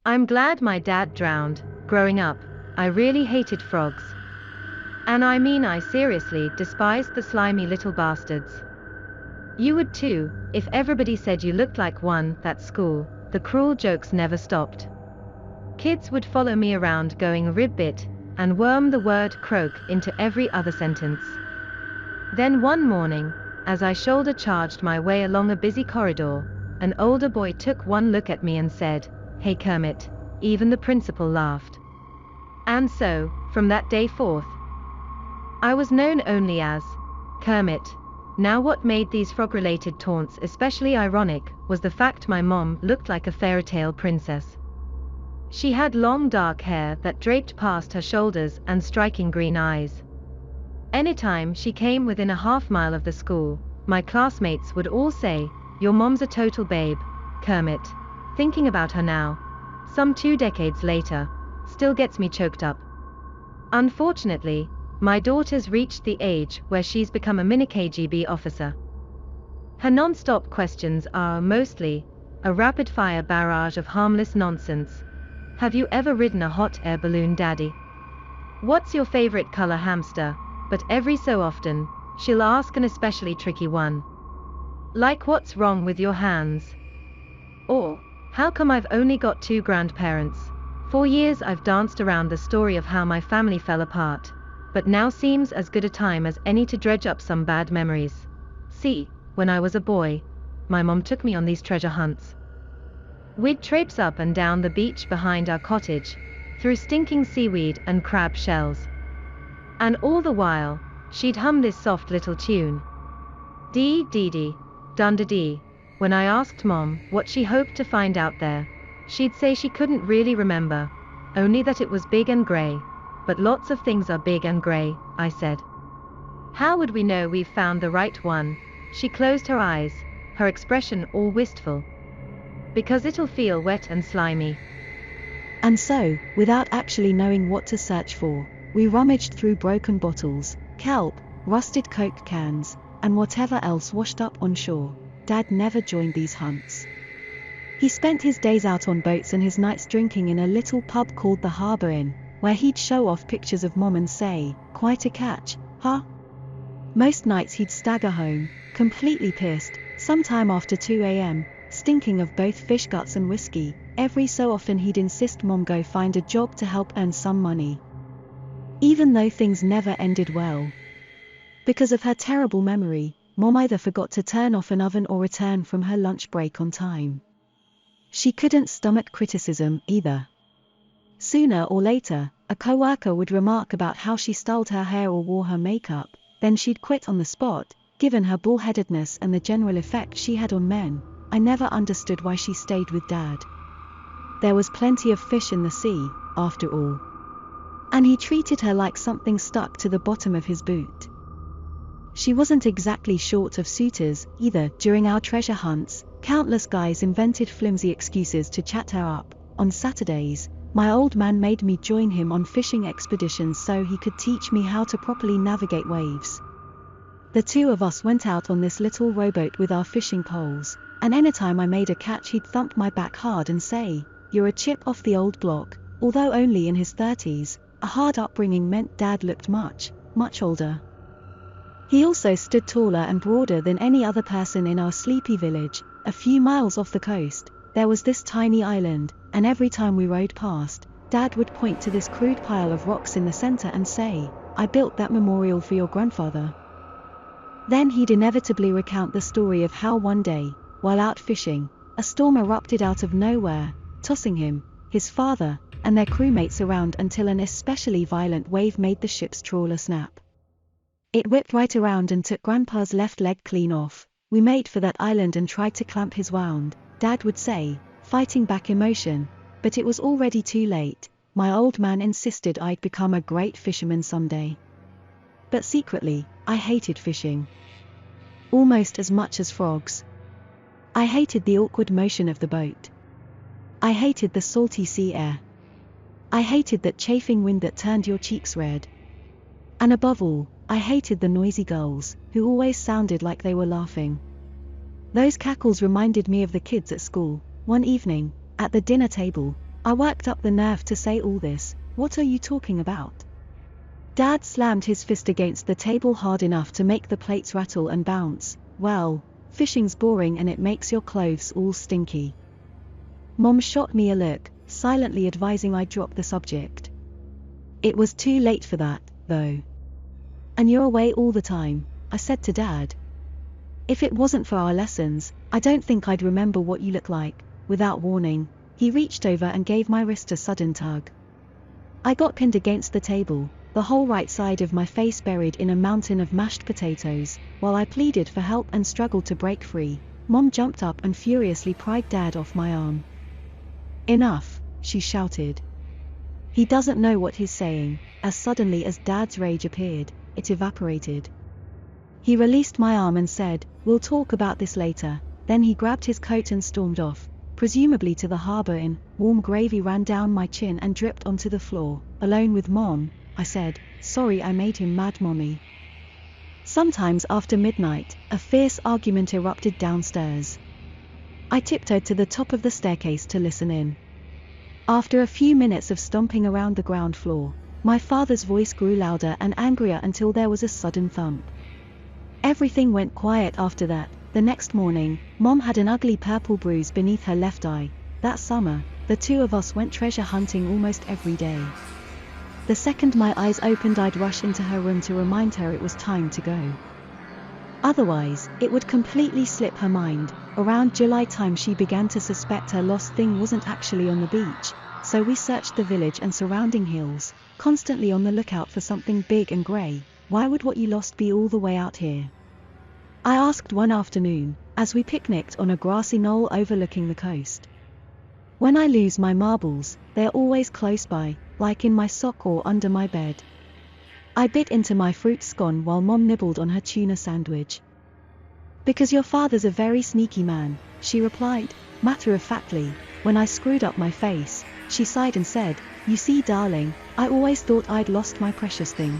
I'm glad my dad drowned. Growing up, I really hated frogs. And I mean, I seriously despised the slimy little bastards. You would too, if everybody said you looked like one. At school, the cruel jokes never stopped. Kids would follow me around going ribbit, and worm the word croak into every other sentence. Then one morning, as I shoulder charged my way along a busy corridor, an older boy took one look at me and said, "Hey Kermit." Even the principal laughed. And so, from that day forth, I was known only as Kermit. Now what made these frog-related taunts especially ironic was the fact my mom looked like a fairy tale princess. She had long dark hair that draped past her shoulders and striking green eyes. Anytime she came within a half-mile of the school, my classmates would all say, "Your mom's a total babe, Kermit." Thinking about her now, some 2 decades later, still gets me choked up. Unfortunately, my daughter's reached the age where she's become a mini KGB officer. Her non-stop questions are mostly a rapid-fire barrage of harmless nonsense. Have you ever ridden a hot air balloon, Daddy? What's your favorite color, hamster? But every so often, she'll ask an especially tricky one. Like, what's wrong with your hands? Or, how come I've only got 2 grandparents? For years I've danced around the story of how my family fell apart, but now seems as good a time as any to dredge up some bad memories. See, when I was a boy, my mom took me on these treasure hunts. We'd traipse up and down the beach behind our cottage, through stinking seaweed and crab shells. And all the while, she'd hum this soft little tune. Dee dee dee, dun dee. When I asked Mom what she hoped to find out there, she'd say she couldn't really remember, only that it was big and grey. But lots of things are big and grey, I said. How would we know we've found the right one? She closed her eyes, her expression all wistful. Because it'll feel wet and slimy. And so, without actually knowing what to search for, we rummaged through broken bottles, kelp, rusted Coke cans, and whatever else washed up on shore. Dad never joined these hunts. He spent his days out on boats and his nights drinking in a little pub called the Harbour Inn, where he'd show off pictures of Mom and say, "Quite a catch, huh?" Most nights he'd stagger home, completely pissed, sometime after 2 a.m., stinking of both fish guts and whiskey. Every so often he'd insist Mom go find a job to help earn some money. Even though things never ended well. Because of her terrible memory, Mom either forgot to turn off an oven or return from her lunch break on time. She couldn't stomach criticism either. Sooner or later, a coworker would remark about how she styled her hair or wore her makeup, then she'd quit on the spot. Given her bullheadedness and the general effect she had on men, I never understood why she stayed with Dad. There was plenty of fish in the sea, after all. And he treated her like something stuck to the bottom of his boot. She wasn't exactly short of suitors, either. During our treasure hunts, countless guys invented flimsy excuses to chat her up. On Saturdays, my old man made me join him on fishing expeditions so he could teach me how to properly navigate waves. The 2 of us went out on this little rowboat with our fishing poles, and anytime I made a catch he'd thump my back hard and say, "You're a chip off the old block." Although only in his 30s, a hard upbringing meant Dad looked much, much older. He also stood taller and broader than any other person in our sleepy village. A few miles off the coast, there was this tiny island, and every time we rowed past, Dad would point to this crude pile of rocks in the center and say, "I built that memorial for your grandfather." Then he'd inevitably recount the story of how one day, while out fishing, a storm erupted out of nowhere, tossing him, his father, and their crewmates around until an especially violent wave made the ship's trawler snap. It whipped right around and took Grandpa's left leg clean off. We made for that island and tried to clamp his wound, Dad would say, fighting back emotion, but it was already too late. My old man insisted I'd become a great fisherman someday. But secretly, I hated fishing. Almost as much as frogs. I hated the awkward motion of the boat. I hated the salty sea air. I hated that chafing wind that turned your cheeks red. And above all, I hated the noisy gulls, who always sounded like they were laughing. Those cackles reminded me of the kids at school. One evening, at the dinner table, I worked up the nerve to say all this. What are you talking about? Dad slammed his fist against the table hard enough to make the plates rattle and bounce. Well, fishing's boring and it makes your clothes all stinky. Mom shot me a look, silently advising I drop the subject. It was too late for that, though. And you're away all the time, I said to Dad. If it wasn't for our lessons, I don't think I'd remember what you look like. Without warning, he reached over and gave my wrist a sudden tug. I got pinned against the table, the whole right side of my face buried in a mountain of mashed potatoes. While I pleaded for help and struggled to break free, Mom jumped up and furiously pried Dad off my arm. Enough, she shouted. He doesn't know what he's saying. As suddenly as Dad's rage appeared, it evaporated. He released my arm and said, "We'll talk about this later." Then he grabbed his coat and stormed off, presumably to the harbor inn. Warm gravy ran down my chin and dripped onto the floor. Alone with Mom, I said, "Sorry I made him mad, Mommy." Sometimes after midnight, a fierce argument erupted downstairs. I tiptoed to the top of the staircase to listen in. After a few minutes of stomping around the ground floor, my father's voice grew louder and angrier until there was a sudden thump. Everything went quiet after that. The next morning, Mom had an ugly purple bruise beneath her left eye. That summer, the two of us went treasure hunting almost every day. The second my eyes opened, I'd rush into her room to remind her it was time to go. Otherwise, it would completely slip her mind. Around July time she began to suspect her lost thing wasn't actually on the beach, so we searched the village and surrounding hills, constantly on the lookout for something big and grey. Why would what you lost be all the way out here? I asked one afternoon, as we picnicked on a grassy knoll overlooking the coast. When I lose my marbles, they're always close by, like in my sock or under my bed. I bit into my fruit scone while Mom nibbled on her tuna sandwich. "Because your father's a very sneaky man," she replied, matter-of-factly. When I screwed up my face, she sighed and said, "You see, darling, I always thought I'd lost my precious thing.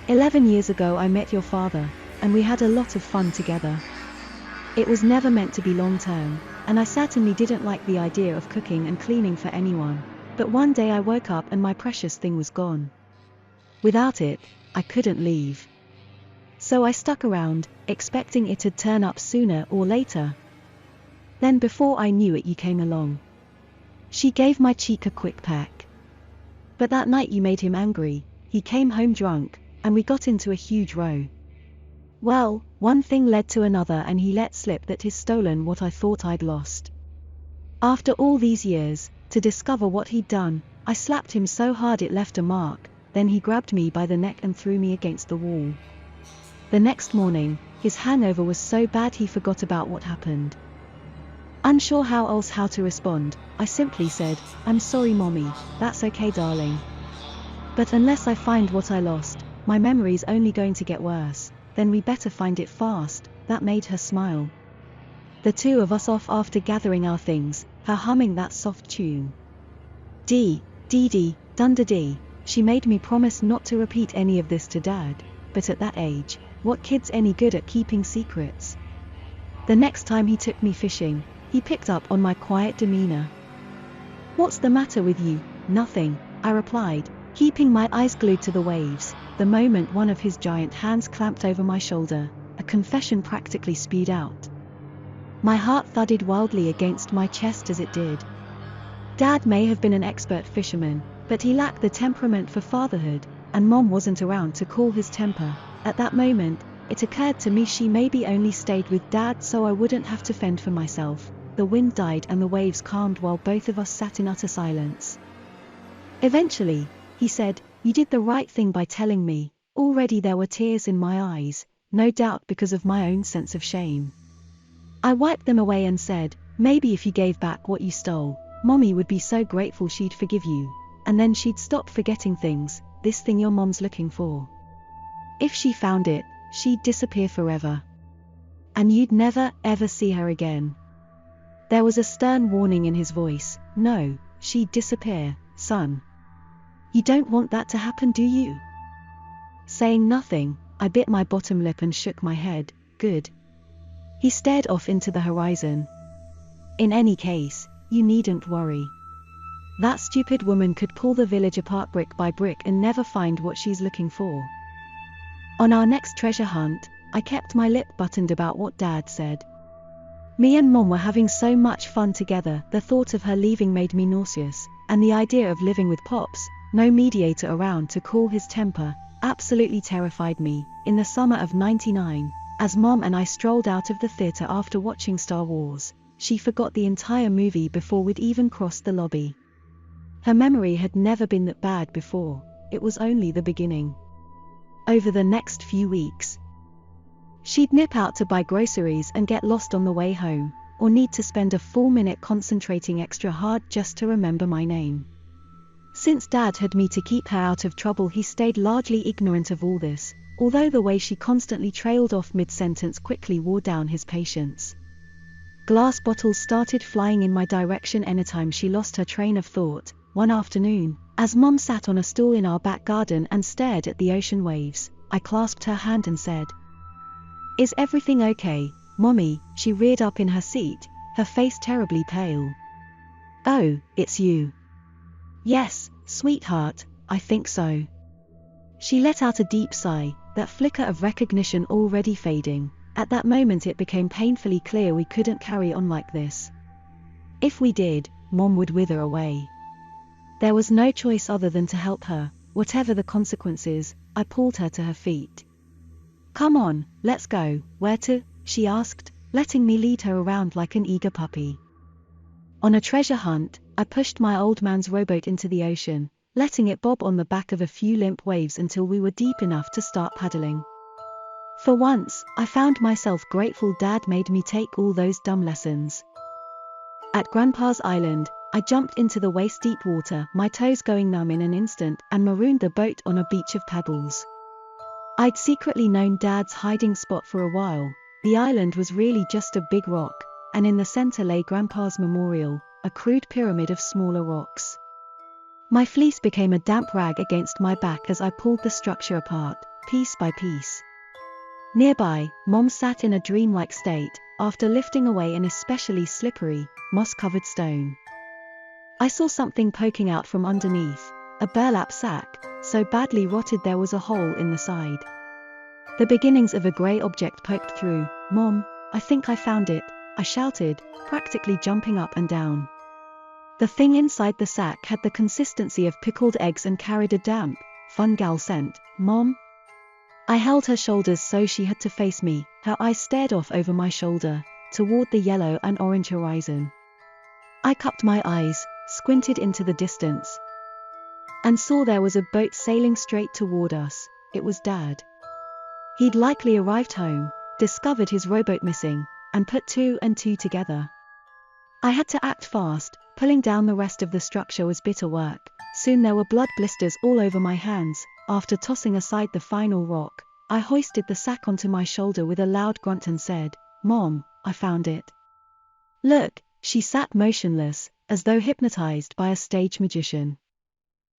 11 years ago I met your father, and we had a lot of fun together. It was never meant to be long-term, and I certainly didn't like the idea of cooking and cleaning for anyone. But one day I woke up and my precious thing was gone. Without it, I couldn't leave. So I stuck around, expecting it'd turn up sooner or later. Then before I knew it you came along." She gave my cheek a quick peck. "But that night you made him angry. He came home drunk, and we got into a huge row. Well, one thing led to another and he let slip that he's stolen what I thought I'd lost. After all these years, to discover what he'd done, I slapped him so hard it left a mark. Then he grabbed me by the neck and threw me against the wall. The next morning, his hangover was so bad he forgot about what happened. Unsure how to respond, I simply said, 'I'm sorry, Mommy, that's okay, darling. But unless I find what I lost, my memory's only going to get worse. Then we better find it fast.' That made her smile. The two of us off after gathering our things, her humming that soft tune. Dee, dee dee, dun-da-dee. She made me promise not to repeat any of this to Dad, but at that age, what kid's any good at keeping secrets? The next time he took me fishing, he picked up on my quiet demeanor. "What's the matter with you?" "Nothing," I replied, keeping my eyes glued to the waves. The moment one of his giant hands clamped over my shoulder, a confession practically spewed out. My heart thudded wildly against my chest as it did. Dad may have been an expert fisherman, but he lacked the temperament for fatherhood, and Mom wasn't around to cool his temper. At that moment, it occurred to me she maybe only stayed with Dad so I wouldn't have to fend for myself. The wind died and the waves calmed while both of us sat in utter silence. Eventually, he said, "You did the right thing by telling me." Already there were tears in my eyes, no doubt because of my own sense of shame. I wiped them away and said, "Maybe if you gave back what you stole, Mommy would be so grateful she'd forgive you. And then she'd stop forgetting things, this thing your mom's looking for. If she found it, she'd disappear forever. And you'd never, ever see her again." There was a stern warning in his voice. "No, she'd disappear, son. You don't want that to happen, do you?" Saying nothing, I bit my bottom lip and shook my head. "Good." He stared off into the horizon. "In any case, you needn't worry. That stupid woman could pull the village apart brick by brick and never find what she's looking for. On our next treasure hunt, I kept my lip buttoned about what Dad said. Me and Mom were having so much fun together, the thought of her leaving made me nauseous, and the idea of living with Pops, no mediator around to cool his temper, absolutely terrified me. In the summer of '99, as Mom and I strolled out of the theater after watching Star Wars, she forgot the entire movie before we'd even crossed the lobby. Her memory had never been that bad before, it was only the beginning. Over the next few weeks, she'd nip out to buy groceries and get lost on the way home, or need to spend a full minute concentrating extra hard just to remember my name. Since Dad had me to keep her out of trouble, he stayed largely ignorant of all this, although the way she constantly trailed off mid-sentence quickly wore down his patience. Glass bottles started flying in my direction anytime she lost her train of thought. One afternoon, as Mom sat on a stool in our back garden and stared at the ocean waves, I clasped her hand and said, "Is everything okay, Mommy?" She reared up in her seat, her face terribly pale. "Oh, it's you." "Yes, sweetheart, I think so." She let out a deep sigh, that flicker of recognition already fading. At that moment it became painfully clear we couldn't carry on like this. If we did, Mom would wither away. There was no choice other than to help her, whatever the consequences. I pulled her to her feet. "Come on, let's go." "Where to?" she asked, letting me lead her around like an eager puppy. On a treasure hunt, I pushed my old man's rowboat into the ocean, letting it bob on the back of a few limp waves until we were deep enough to start paddling. For once, I found myself grateful Dad made me take all those dumb lessons. At Grandpa's Island, I jumped into the waist-deep water, my toes going numb in an instant, and marooned the boat on a beach of pebbles. I'd secretly known Dad's hiding spot for a while. The island was really just a big rock, and in the center lay Grandpa's memorial, a crude pyramid of smaller rocks. My fleece became a damp rag against my back as I pulled the structure apart, piece by piece. Nearby, Mom sat in a dreamlike state, after lifting away an especially slippery, moss-covered stone. I saw something poking out from underneath, a burlap sack, so badly rotted there was a hole in the side. The beginnings of a grey object poked through. "Mom, I think I found it," I shouted, practically jumping up and down. The thing inside the sack had the consistency of pickled eggs and carried a damp, fungal scent. "Mom?" I held her shoulders so she had to face me, her eyes stared off over my shoulder, toward the yellow and orange horizon. I cupped my eyes, squinted into the distance, and saw there was a boat sailing straight toward us. It was Dad. He'd likely arrived home, discovered his rowboat missing, and put two and two together. I had to act fast. Pulling down the rest of the structure was bitter work. Soon there were blood blisters all over my hands. After tossing aside the final rock, I hoisted the sack onto my shoulder with a loud grunt and said, "Mom, I found it." "Look." She sat motionless, as though hypnotized by a stage magician.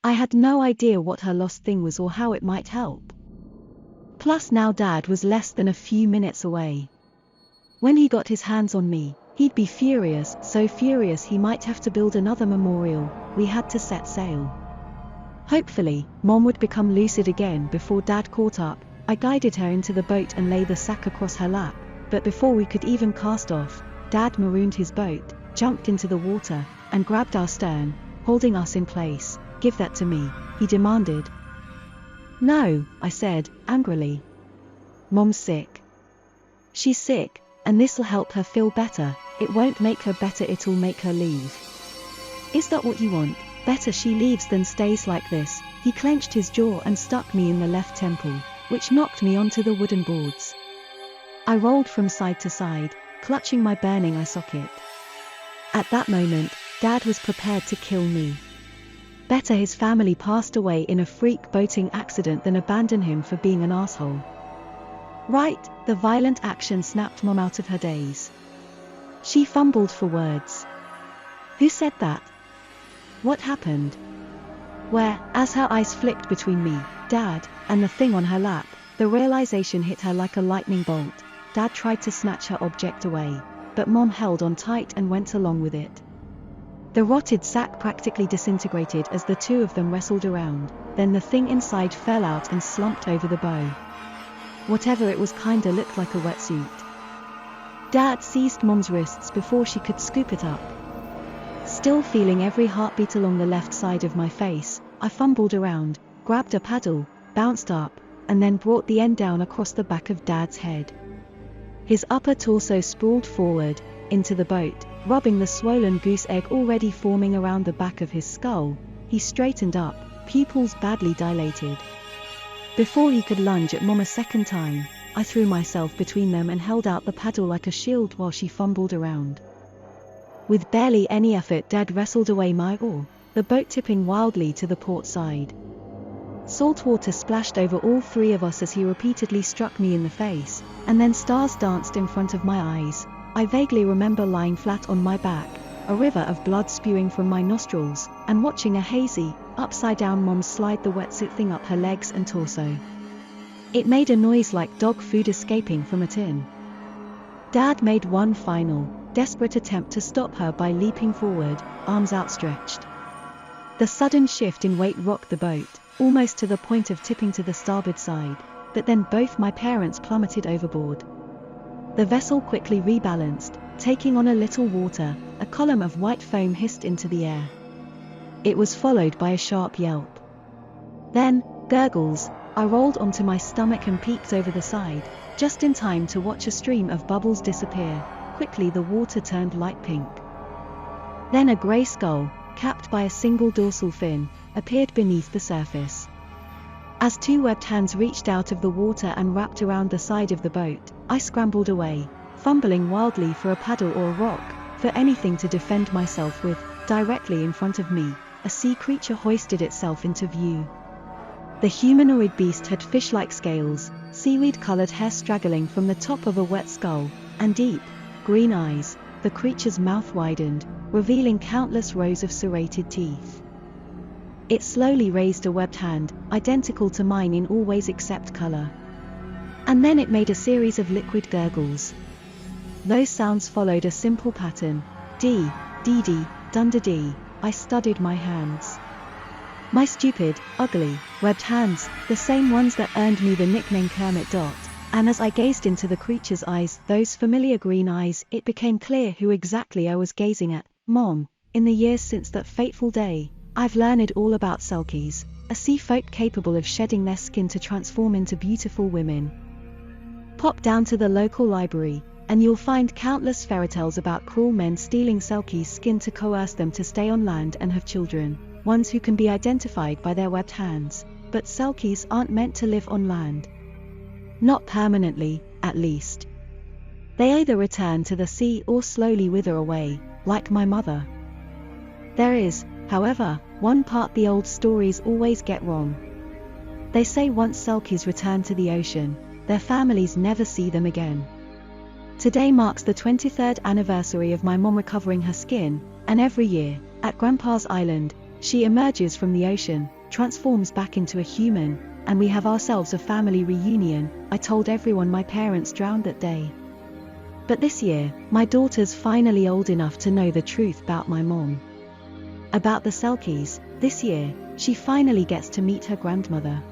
I had no idea what her lost thing was or how it might help. Plus now Dad was less than a few minutes away. When he got his hands on me, he'd be furious, so furious he might have to build another memorial. We had to set sail. Hopefully, Mom would become lucid again before Dad caught up. I guided her into the boat and lay the sack across her lap, but before we could even cast off, Dad marooned his boat, jumped into the water, and grabbed our stern, holding us in place. "Give that to me," he demanded. "No," I said, angrily. "Mom's sick." "She's sick, and this'll help her feel better. It won't make her better, it'll make her leave." "Is that what you want? Better she leaves than stays like this." He clenched his jaw and stuck me in the left temple, which knocked me onto the wooden boards. I rolled from side to side, clutching my burning eye socket. At that moment, Dad was prepared to kill me. Better his family passed away in a freak boating accident than abandon him for being an asshole. Right, the violent action snapped Mom out of her daze. She fumbled for words. "Who said that? What happened?" Where, as her eyes flicked between me, Dad, and the thing on her lap, the realization hit her like a lightning bolt. Dad tried to snatch her object away, but Mom held on tight and went along with it. The rotted sack practically disintegrated as the two of them wrestled around, then the thing inside fell out and slumped over the bow. Whatever it was kinda looked like a wetsuit. Dad seized Mom's wrists before she could scoop it up. Still feeling every heartbeat along the left side of my face, I fumbled around, grabbed a paddle, bounced up, and then brought the end down across the back of Dad's head. His upper torso sprawled forward, into the boat, rubbing the swollen goose egg already forming around the back of his skull. He straightened up, pupils badly dilated. Before he could lunge at Mom a second time, I threw myself between them and held out the paddle like a shield while she fumbled around. With barely any effort, Dad wrestled away my oar, the boat tipping wildly to the port side. Salt water splashed over all three of us as he repeatedly struck me in the face, and then stars danced in front of my eyes. I vaguely remember lying flat on my back, a river of blood spewing from my nostrils, and watching a hazy, upside-down Mom slide the wetsuit thing up her legs and torso. It made a noise like dog food escaping from a tin. Dad made one final, desperate attempt to stop her by leaping forward, arms outstretched. The sudden shift in weight rocked the boat, almost to the point of tipping to the starboard side, but then both my parents plummeted overboard. The vessel quickly rebalanced, taking on a little water. A column of white foam hissed into the air. It was followed by a sharp yelp. Then, gurgles. I rolled onto my stomach and peeked over the side, just in time to watch a stream of bubbles disappear. Quickly the water turned light pink. Then a grey skull, capped by a single dorsal fin, appeared beneath the surface. As two webbed hands reached out of the water and wrapped around the side of the boat, I scrambled away, fumbling wildly for a paddle or a rock, for anything to defend myself with. Directly in front of me, a sea creature hoisted itself into view. The humanoid beast had fish-like scales, seaweed-colored hair straggling from the top of a wet skull, and deep, green eyes. The creature's mouth widened, revealing countless rows of serrated teeth. It slowly raised a webbed hand, identical to mine in all ways except color. And then it made a series of liquid gurgles. Those sounds followed a simple pattern. D, D, D, Dunder D. I studied my hands. My stupid, ugly, webbed hands, the same ones that earned me the nickname Kermit Dot. And as I gazed into the creature's eyes, those familiar green eyes, it became clear who exactly I was gazing at. Mom. In the years since that fateful day, I've learned all about selkies, a sea folk capable of shedding their skin to transform into beautiful women. Pop down to the local library, and you'll find countless fairytales about cruel men stealing selkies' skin to coerce them to stay on land and have children, ones who can be identified by their webbed hands. But selkies aren't meant to live on land. Not permanently, at least. They either return to the sea or slowly wither away, like my mother. There is, however, one part the old stories always get wrong. They say once selkies return to the ocean, their families never see them again. Today marks the 23rd anniversary of my mom recovering her skin, and every year, at Grandpa's Island, she emerges from the ocean, transforms back into a human, and we have ourselves a family reunion. I told everyone my parents drowned that day. But this year, my daughter's finally old enough to know the truth about my mom. About the selkies. This year, she finally gets to meet her grandmother.